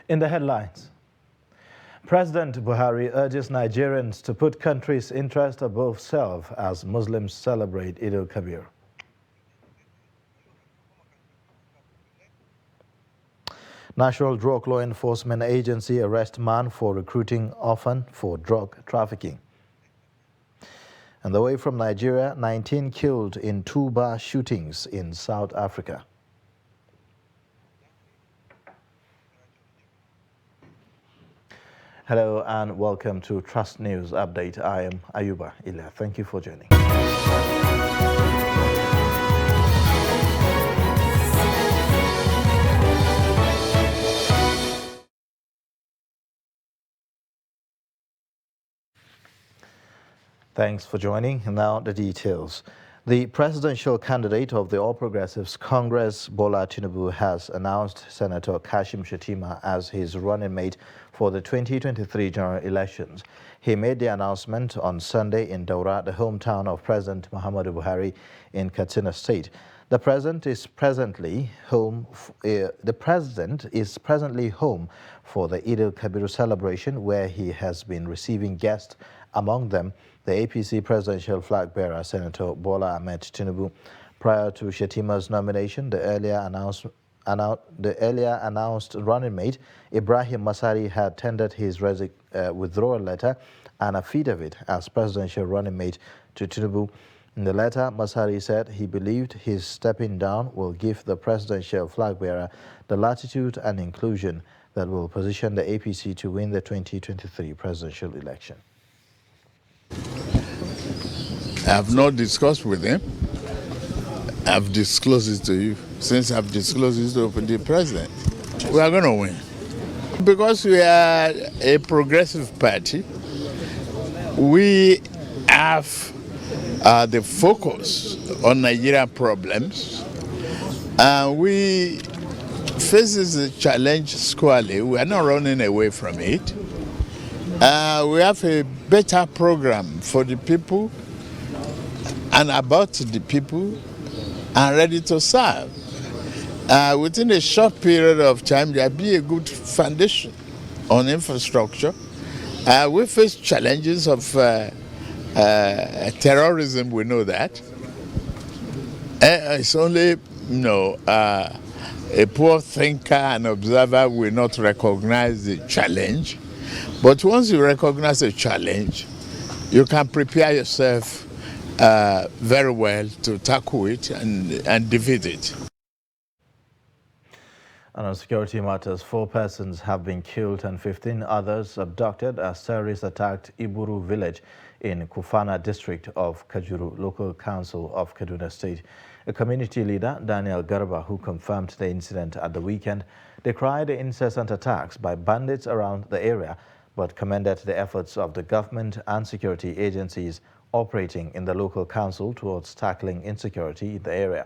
In the headlines, President Buhari urges Nigerians to put country's interest above self as Muslims celebrate Eid al-Kabir. National Drug Law Enforcement Agency arrests man for recruiting orphan for drug trafficking. And away from Nigeria, 19 killed in 2 bar shootings in South Africa. Hello and welcome to Trust News Update. I am Ayuba Ilya. Thank you for joining. Thanks for joining. Now the details. The presidential candidate of the All Progressives Congress, Bola Tinubu, has announced Senator Kashim Shettima as his running mate for the 2023 general elections. He made the announcement on Sunday in Daura, the hometown of President Muhammadu Buhari in Katsina State. The president is presently home for the Eid al-Kabir celebration, where he has been receiving guests, among them the APC presidential flag bearer, Senator Bola Ahmed Tinubu. Prior to Shettima's nomination, the earlier announced running mate, Ibrahim Masari, had tendered his withdrawal letter and affidavit as presidential running mate to Tinubu. In the letter, Masari said he believed his stepping down will give the presidential flag bearer the latitude and inclusion that will position the APC to win the 2023 presidential election. I have not discussed with him. I've disclosed it to you. Since I've disclosed it to the president, we are going to win. Because we are a progressive party, we have the focus on Nigerian problems. We face the challenge squarely. We are not running away from it. We have a better program for the people and about the people and ready to serve. Within a short period of time, there will be a good foundation on infrastructure. We face challenges of terrorism, we know that. It's only, a poor thinker and observer will not recognize the challenge. But once you recognize a challenge, you can prepare yourself very well to tackle it and defeat it. And on security matters, 4 persons have been killed and 15 others abducted as terrorists attacked Iburu village in Kufana district of Kajuru, local council of Kaduna State. A community leader, Daniel Garba, who confirmed the incident at the weekend, decried the incessant attacks by bandits around the area, but commended the efforts of the government and security agencies operating in the local council towards tackling insecurity in the area.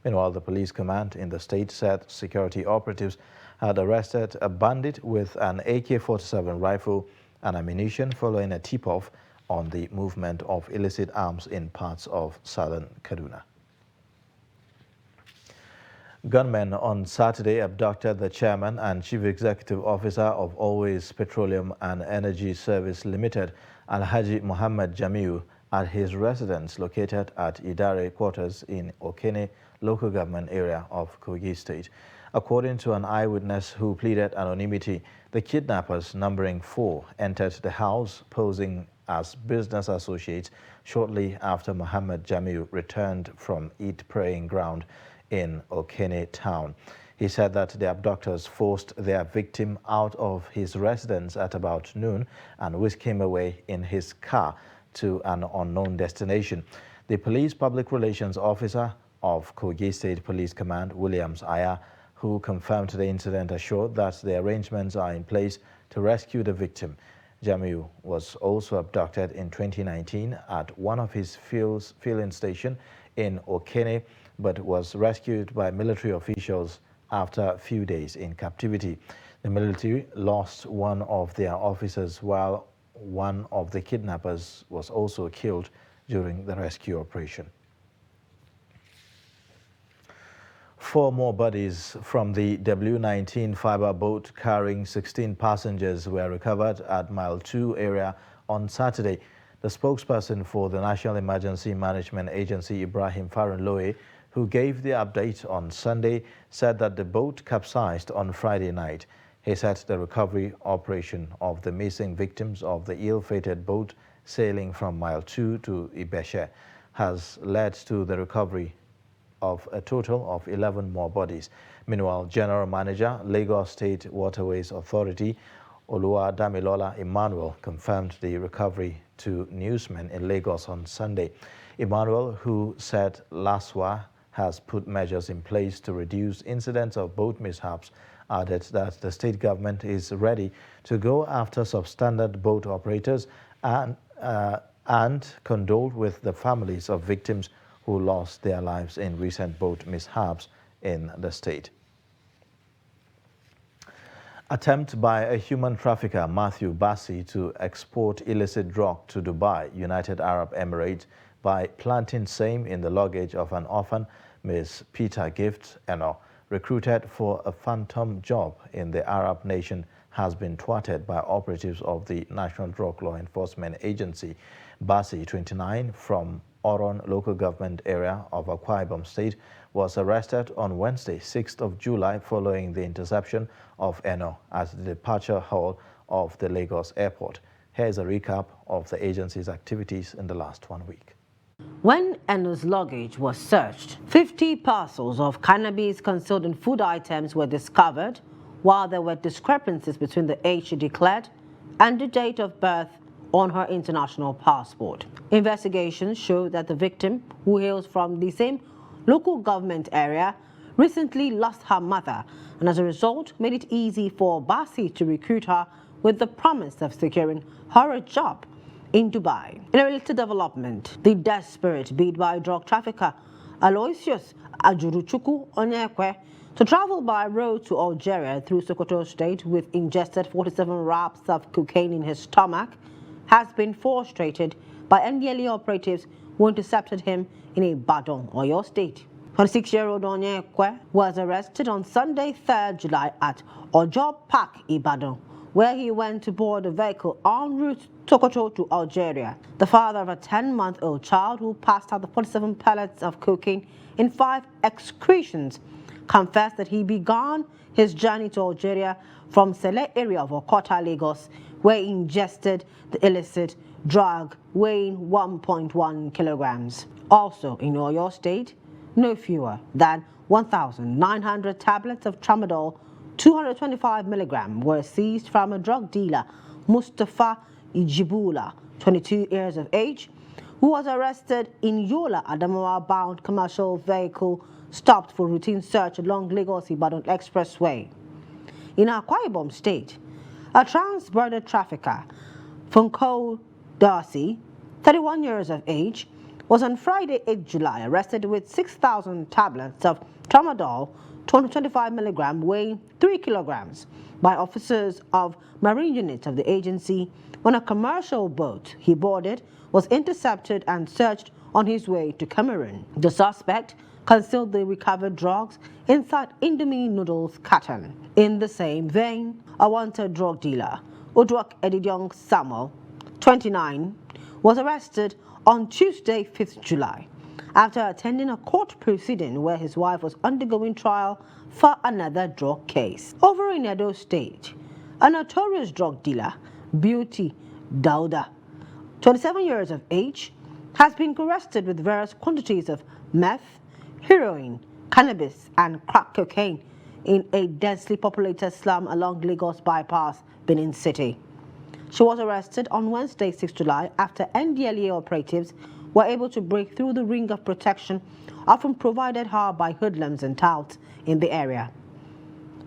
Meanwhile, the police command in the state said security operatives had arrested a bandit with an AK-47 rifle and ammunition following a tip-off on the movement of illicit arms in parts of southern Kaduna. Gunmen on Saturday abducted the chairman and chief executive officer of Always Petroleum and Energy Service Limited, Alhaji Muhammad Jamiu, at his residence located at Idare quarters in Okene local government area of Kogi State. According to an eyewitness who pleaded anonymity, the kidnappers, numbering 4, entered the house posing as business associates shortly after Muhammad Jamiu returned from Eid praying ground in Okene town. He said that the abductors forced their victim out of his residence at about noon and whisked him away in his car to an unknown destination. The police public relations officer of Kogi State Police Command, Williams Aya, who confirmed the incident, assured that the arrangements are in place to rescue the victim. Jamiu was also abducted in 2019 at one of his filling stations in Okene, but was rescued by military officials after a few days in captivity. The military lost one of their officers, while one of the kidnappers was also killed during the rescue operation. 4 more bodies from the W19 fiber boat carrying 16 passengers were recovered at Mile 2 area on Saturday. The spokesperson for the National Emergency Management Agency, Ibrahim Faranloe, who gave the update on Sunday, said that the boat capsized on Friday night. He said the recovery operation of the missing victims of the ill-fated boat sailing from Mile 2 to Ibeshe has led to the recovery of a total of 11 more bodies. Meanwhile, General Manager, Lagos State Waterways Authority, Oluwadamilola Emmanuel, confirmed the recovery to newsmen in Lagos on Sunday. Emmanuel, who said LASWA has put measures in place to reduce incidents of boat mishaps, added that the state government is ready to go after substandard boat operators and condoled with the families of victims who lost their lives in recent boat mishaps in the state. Attempt by a human trafficker, Matthew Bassi, to export illicit drug to Dubai, United Arab Emirates, by planting same in the luggage of an orphan, Ms. Peter Gift Eno, recruited for a phantom job in the Arab nation, has been thwarted by operatives of the National Drug Law Enforcement Agency. Bassi, 29, from Oron local government area of Akwa Ibom State, was arrested on Wednesday, 6th of July, following the interception of Eno at the departure hall of the Lagos airport. Here's a recap of the agency's activities in the last 1 week. When Eno's luggage was searched, 50 parcels of cannabis concealed in food items were discovered, while there were discrepancies between the age she declared and the date of birth on her international passport. Investigations show that the victim, who hails from the same local government area, recently lost her mother and as a result made it easy for Bassi to recruit her with the promise of securing her a job in Dubai. In a related development, the desperate bid by drug trafficker Aloysius Ajuruchukwu Onyekwe to travel by road to Algeria through Sokoto State with ingested 47 wraps of cocaine in his stomach has been frustrated by NDLEA operatives who intercepted him in Ibadan, Oyo State. 26-year-old Onyekwe was arrested on Sunday, 3rd July at Ojo Park, Ibadan, where he went to board a vehicle en route Sokoto to Algeria. The father of a 10-month-old child who passed out the 47 pellets of cocaine in 5 excretions confessed that he began his journey to Algeria from Sele area of Okota, Lagos, where he ingested the illicit drug weighing 1.1 kilograms. Also in Oyo State, no fewer than 1,900 tablets of tramadol, 225 milligrams, were seized from a drug dealer, Mustafa Ijibula, 22 years of age, who was arrested in Yola Adamawa-bound commercial vehicle stopped for routine search along Lagos-Ibadan Expressway. In Akwa Ibom State, a trans-border trafficker, Funko Darcy, 31 years of age, was on Friday, 8 July, arrested with 6,000 tablets of tramadol, 225 milligrams, weighing 3 kilograms, by officers of marine units of the agency when a commercial boat he boarded was intercepted and searched on his way to Cameroon. The suspect concealed the recovered drugs inside Indomie noodles carton. In the same vein, a wanted drug dealer, Udwak Edidiong Samuel, 29, was arrested on Tuesday, 5th July, after attending a court proceeding where his wife was undergoing trial for another drug case. Over in Edo State, a notorious drug dealer, Beauty Dauda, 27 years of age, has been arrested with various quantities of meth, heroin, cannabis, and crack cocaine in a densely populated slum along Lagos Bypass, Benin City. She was arrested on Wednesday, 6 July, after NDLEA operatives were able to break through the ring of protection often provided her by hoodlums and touts in the area.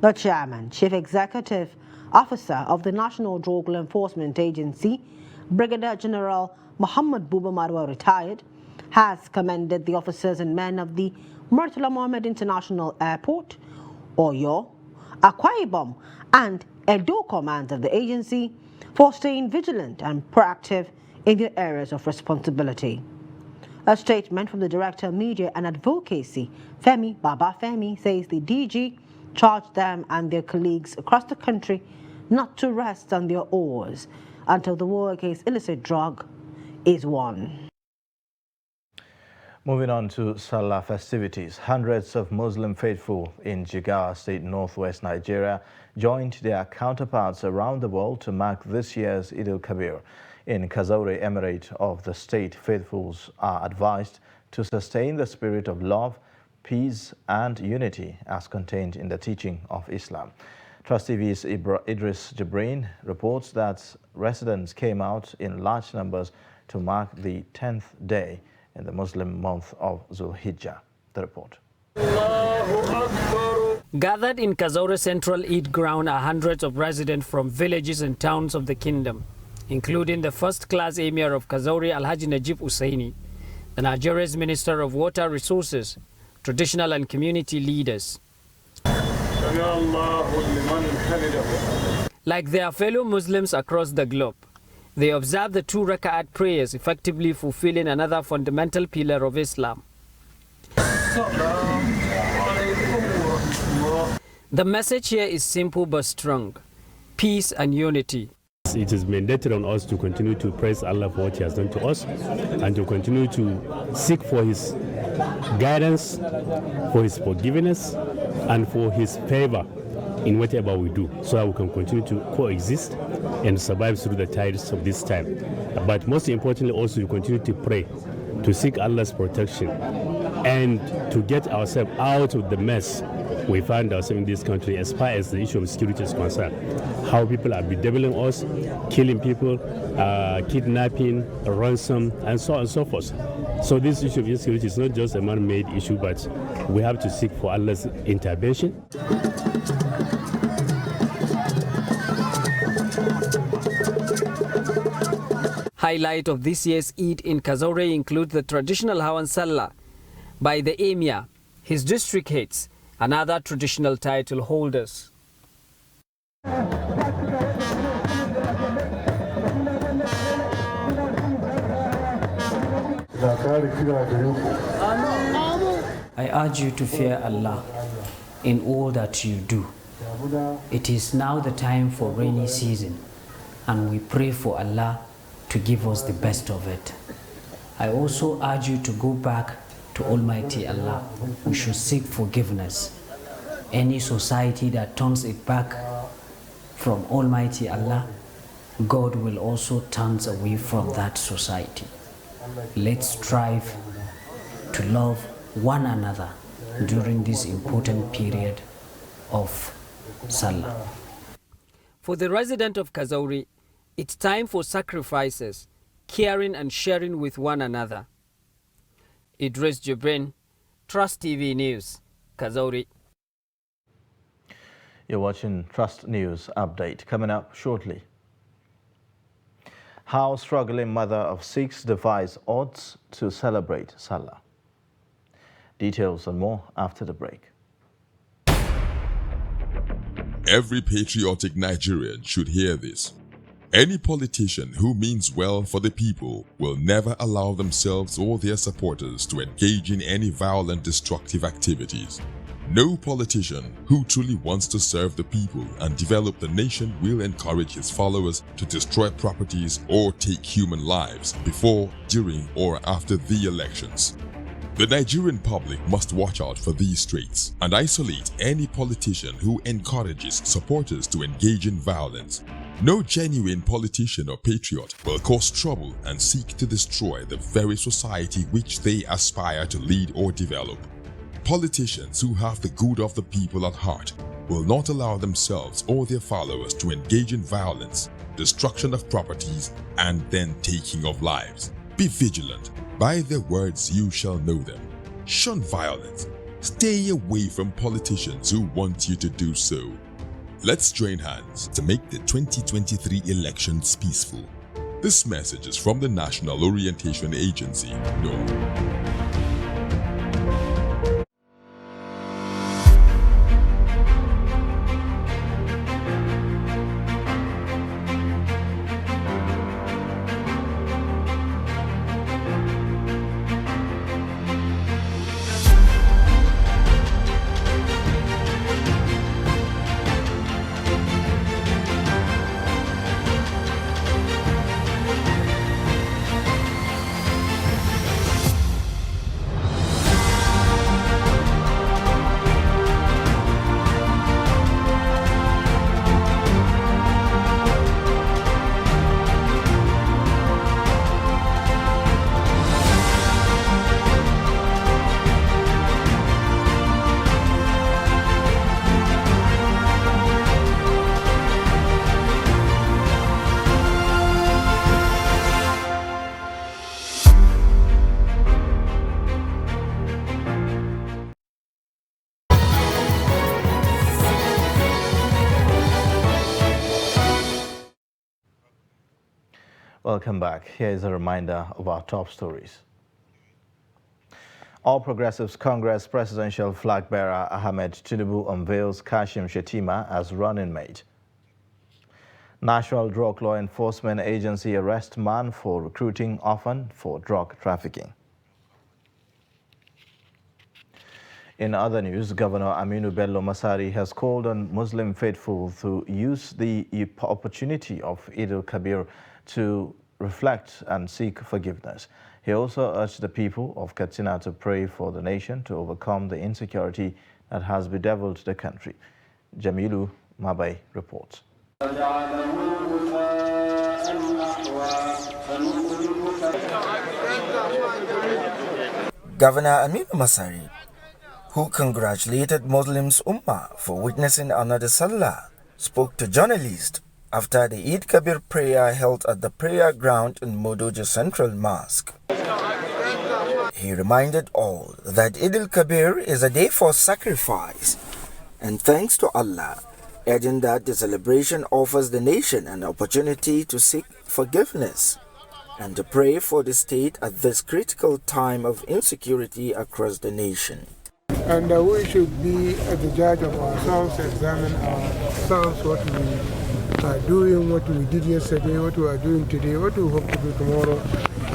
The chairman, chief executive officer of the National Drug Law Enforcement Agency, Brigadier General Muhammad Buba Marwa, retired, has commended the officers and men of the Murtala Mohammed International Airport, Oyo, Akwa Ibom, and Edo commands of the agency for staying vigilant and proactive in their areas of responsibility. A statement from the Director of Media and Advocacy, Femi Babafemi, says the DG charged them and their colleagues across the country not to rest on their oars until the war against illicit drug is won. Moving on to Salah festivities, hundreds of Muslim faithful in Jigawa State, northwest Nigeria, joined their counterparts around the world to mark this year's Eid al-Kabir. In Kazaure Emirate of the state, faithfuls are advised to sustain the spirit of love, peace and unity as contained in the teaching of Islam. Trust TV's Idris Jibrin reports that residents came out in large numbers to mark the 10th day in the Muslim month of Zulhijjah. The report. Gathered in Kazaure Central Eid Ground are hundreds of residents from villages and towns of the kingdom, including the first-class Emir of Kazaure, Alhaji Najib Usaini, the Nigeria's Minister of Water Resources, traditional and community leaders. Like their fellow Muslims across the globe, they observe the 2 rak'at prayers, effectively fulfilling another fundamental pillar of Islam. The message here is simple but strong: peace and unity. It is mandated on us to continue to praise Allah for what He has done to us and to continue to seek for His guidance, for His forgiveness, and for His favor in whatever we do, so that we can continue to coexist and survive through the tides of this time. But most importantly, also to continue to pray, to seek Allah's protection, and to get ourselves out of the mess we find ourselves in this country as far as the issue of security is concerned. How people are bedeviling us, killing people, kidnapping, ransom, and so on and so forth. So this issue of insecurity is not just a man-made issue, but we have to seek for Allah's intervention. Highlight of this year's Eid in Kazaure include the traditional Hawan Sallah by the Emir, his district heads, and other traditional title holders. I urge you to fear Allah in all that you do. It is now the time for rainy season, and we pray for Allah to give us the best of it. I also urge you to go back to Almighty Allah. We should seek forgiveness. Any society that turns it back from Almighty Allah, God will also turn away from that society. Let's strive to love one another during this important period of Salah. For the resident of Kazaure, it's time for sacrifices, caring and sharing with one another. Idris Jibrin, Trust TV News, Kazaure. You're watching Trust News Update. Coming up shortly. How struggling mother of 6 defies odds to celebrate Salah. Details and more after the break. Every patriotic Nigerian should hear this. Any politician who means well for the people will never allow themselves or their supporters to engage in any violent, destructive activities. No politician who truly wants to serve the people and develop the nation will encourage his followers to destroy properties or take human lives before, during, or after the elections. The Nigerian public must watch out for these traits and isolate any politician who encourages supporters to engage in violence. No genuine politician or patriot will cause trouble and seek to destroy the very society which they aspire to lead or develop. Politicians who have the good of the people at heart will not allow themselves or their followers to engage in violence, destruction of properties, and then taking of lives. Be vigilant. By their words you shall know them. Shun violence. Stay away from politicians who want you to do so. Let's join hands to make the 2023 elections peaceful. This message is from the National Orientation Agency, NORA. Welcome back. Here is a reminder of our top stories. All Progressives Congress presidential flag bearer Ahmed Tinubu unveils Kashim Shettima as running mate. National Drug Law Enforcement Agency arrests man for recruiting orphan for drug trafficking. In other news, Governor Aminu Bello Masari has called on Muslim faithful to use the opportunity of Eid al-Kabir to reflect and seek forgiveness. He also urged the people of Katsina to pray for the nation to overcome the insecurity that has bedeviled the country. Jamilu Mabai reports. Governor Aminu Masari, who congratulated Muslims Ummah for witnessing another Salah, spoke to journalists after the Eid Kabir prayer held at the prayer ground in Modoja Central Mosque. He reminded all that Eid al-Kabir is a day for sacrifice and thanks to Allah, adding that the celebration offers the nation an opportunity to seek forgiveness and to pray for the state at this critical time of insecurity across the nation. And we should be the judge of ourselves, examine ourselves, what we are doing, what we did yesterday, what we are doing today, what we hope to do tomorrow,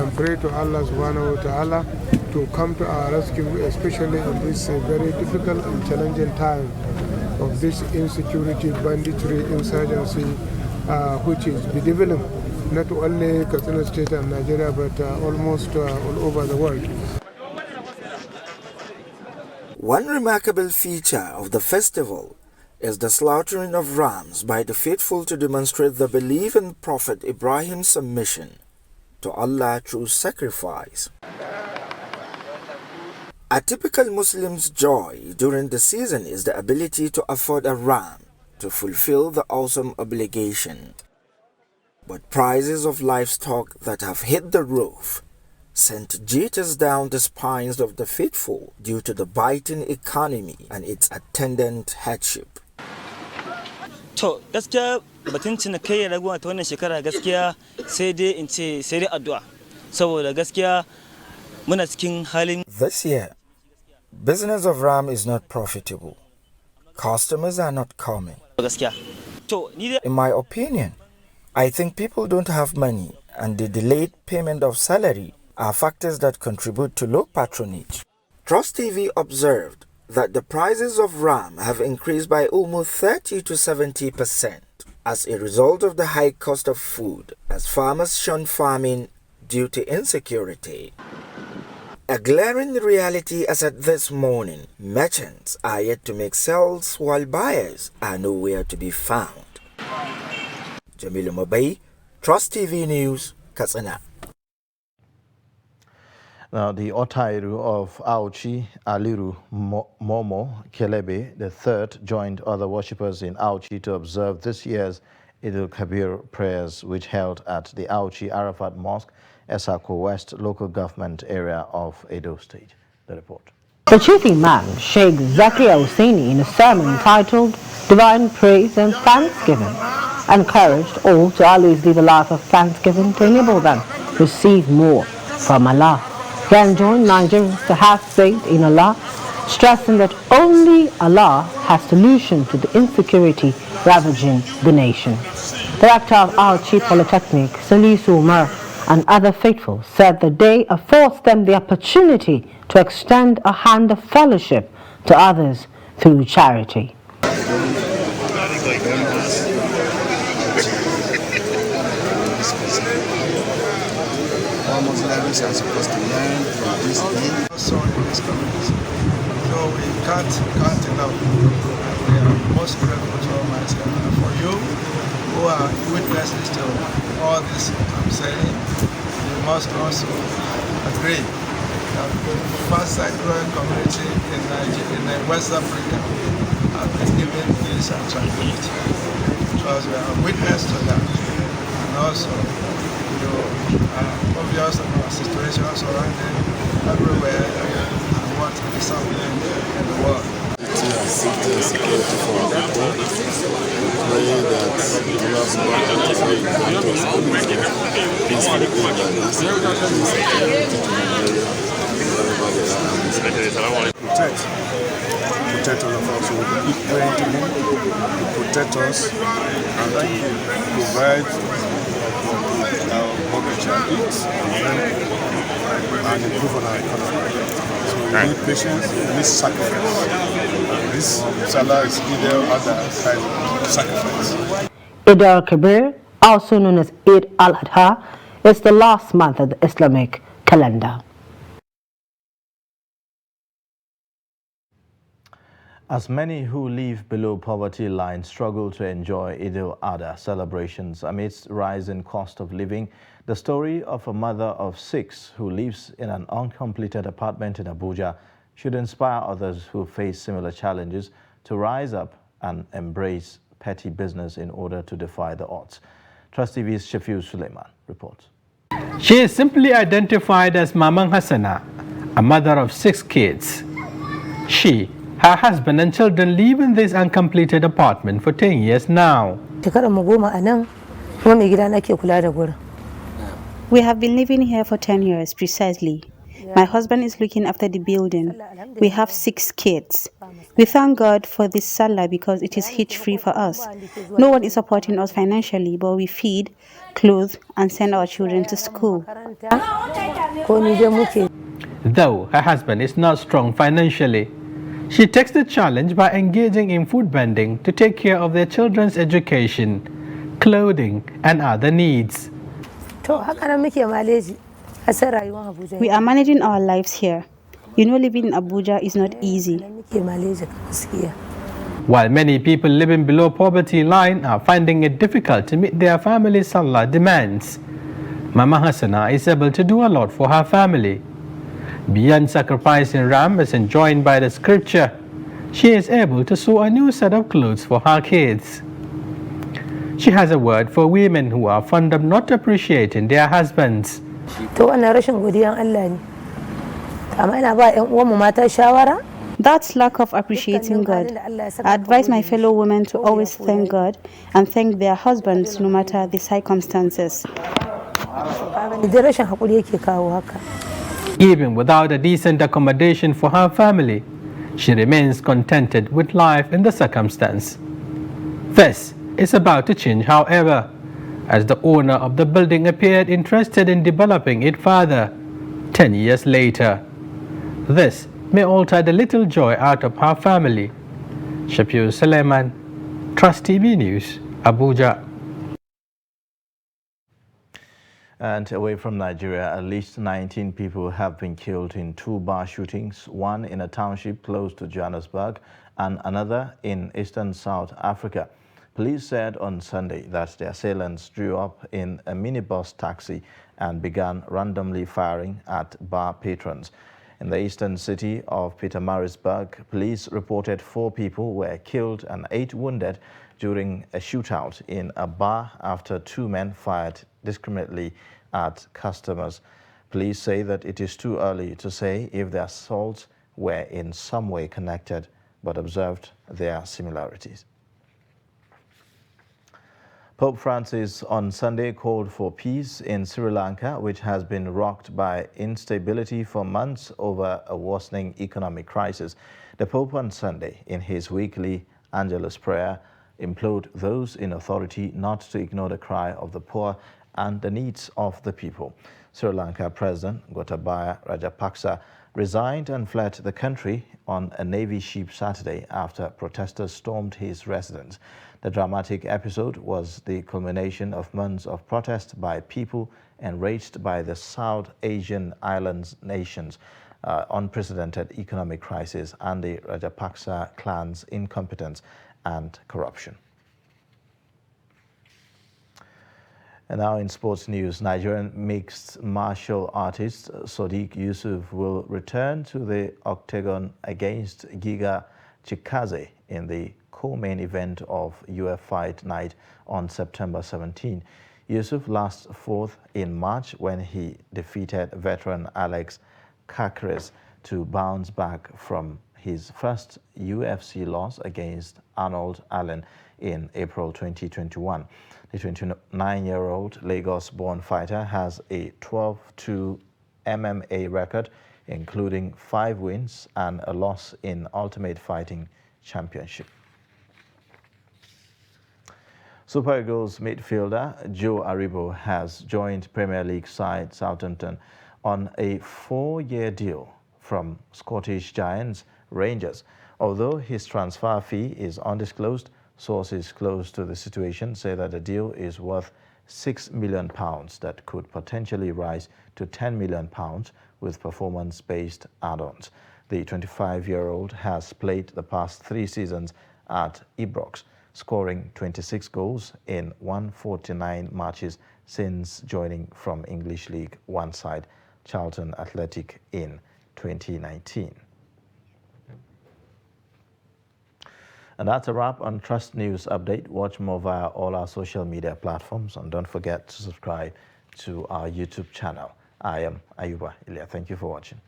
and pray to Allah subhanahu wa ta'ala to come to our rescue, especially in this very difficult and challenging time of this insecurity, banditry, insurgency, which is bedeviling not only Katsina State and Nigeria, but almost all over the world. One remarkable feature of the festival is the slaughtering of rams by the faithful to demonstrate the belief in Prophet Ibrahim's submission to Allah through sacrifice. A typical Muslim's joy during the season is the ability to afford a ram to fulfill the awesome obligation. But prices of livestock that have hit the roof sent jitters down the spines of the faithful due to the biting economy and its attendant hardship. To gaskiya batun cinikayyar raguwa ta wannan shekara gaskiya sai dai in ce sai dai addu'a saboda gaskiya muna cikin halin. This year, business of ram is not profitable. Customers are not coming. Gaskiya. To ni in my opinion, I think people don't have money and the delayed payment of salary are factors that contribute to low patronage. Trust TV observed that the prices of ram have increased by almost 30 to 70% as a result of the high cost of food as farmers shun farming due to insecurity. A glaring reality as at this morning, merchants are yet to make sales while buyers are nowhere to be found. Jamilu Mabai, Trust TV News, Katsina. Now, the Otairu of Auchi, Aliru Momo Kelebe III joined other worshippers in Auchi to observe this year's Eid al-Kabir prayers, which held at the Auchi Arafat Mosque, Esako West local government area of Edo State. The report. The chief imam, Sheikh Zakaria Hussaini, in a sermon entitled Divine Praise and Thanksgiving, encouraged all to always live a life of thanksgiving to enable them to receive more from Allah. He enjoined Nigerians to have faith in Allah, stressing that only Allah has solution to the insecurity ravaging the nation. Director of Auchi Polytechnic, Salisu Umar, and other faithful said the day affords them the opportunity to extend a hand of fellowship to others through charity. All Muslims are supposed to learn from this day. Also in this community. So we can't enough. We are most grateful to Almighty Allah for you who are witnesses to all this I'm saying. You must also agree that the fast growing community in Nigeria, in West Africa, have been given peace and tranquility. Because we are a witness to that. And also obvious of our situation surrounding everywhere and what is happening in the world. Safety and security for our people. Pray that Allah subhanahu wa ta'ala Protect all of us. We keep praying to him to protect us and to provide our mortgage and needs and improve on our economy. So we need patience, we need sacrifice. And this Salah is either other kind of sacrifice. Eid al-Kabir, also known as Eid al-Adha, is the last month of the Islamic calendar. As many who live below poverty line struggle to enjoy Eid al-Adha celebrations amidst rising cost of living, the story of a mother of 6 who lives in an uncompleted apartment in Abuja should inspire others who face similar challenges to rise up and embrace petty business in order to defy the odds. Trust TV's Shafiu Suleiman reports. She is simply identified as Mamang Hassana, a mother of 6 kids. She, her husband and children live in this uncompleted apartment for 10 years now. We have been living here for 10 years precisely. My husband is looking after the building. We have 6 kids. We thank God for this Salah because it is hitch-free for us. No one is supporting us financially, but we feed, clothe, and send our children to school. Though her husband is not strong financially, she takes the challenge by engaging in food vending to take care of their children's education, clothing, and other needs. We are managing our lives here. You know, living in Abuja is not easy. While many people living below poverty line are finding it difficult to meet their family's Salah demands, Mama Hassana is able to do a lot for her family. Beyond sacrificing ram as enjoined by the scripture, she is able to sew a new set of clothes for her kids. She has a word for women who are fond of not appreciating their husbands. That's lack of appreciating God. I advise my fellow women to always thank God and thank their husbands no matter the circumstances. Even without a decent accommodation for her family, she remains contented with life in the circumstance. This is about to change, however, as the owner of the building appeared interested in developing it further 10 years later. This may alter the little joy out of her family. Shafiu Suleiman, Trust TV News, Abuja. And away from Nigeria, at least 19 people have been killed in 2 bar shootings, one in a township close to Johannesburg and another in eastern South Africa. Police said on Sunday that the assailants drew up in a minibus taxi and began randomly firing at bar patrons. In the eastern city of Pietermaritzburg, police reported 4 people were killed and 8 wounded during a shootout in a bar after 2 men fired discriminately at customers. Police say that it is too early to say if the assaults were in some way connected, but observed their similarities. Pope Francis on Sunday called for peace in Sri Lanka, which has been rocked by instability for months over a worsening economic crisis. The Pope on Sunday, in his weekly Angelus prayer, implored those in authority not to ignore the cry of the poor and the needs of the people. Sri Lanka President Gotabaya Rajapaksa resigned and fled the country on a Navy ship Saturday after protesters stormed his residence. The dramatic episode was the culmination of months of protest by people enraged by the South Asian islands nations' unprecedented economic crisis and the Rajapaksa clan's incompetence and corruption. And now in sports news, Nigerian mixed martial artist Sodiq Yusuf will return to the octagon against Giga Chikaze in the co-main event of UF Fight Night on September 17. Yusuf last fourth in March when he defeated veteran Alex Caceres to bounce back from his first UFC loss against Arnold Allen in April 2021. The 29-year-old Lagos-born fighter has a 12-2 MMA record, including 5 wins and a loss in Ultimate Fighting Championship. Super Eagles midfielder Joe Aribo has joined Premier League side Southampton on a 4-year deal from Scottish giants Rangers. Although his transfer fee is undisclosed, sources close to the situation say that the deal is worth £6 million that could potentially rise to £10 million with performance-based add-ons. The 25-year-old has played the past 3 seasons at Ibrox, scoring 26 goals in 149 matches since joining from English League One side Charlton Athletic in 2019. And that's a wrap on Trust News Update. Watch more via all our social media platforms, and don't forget to subscribe to our YouTube channel. I am Ayuba Ilya. Thank you for watching.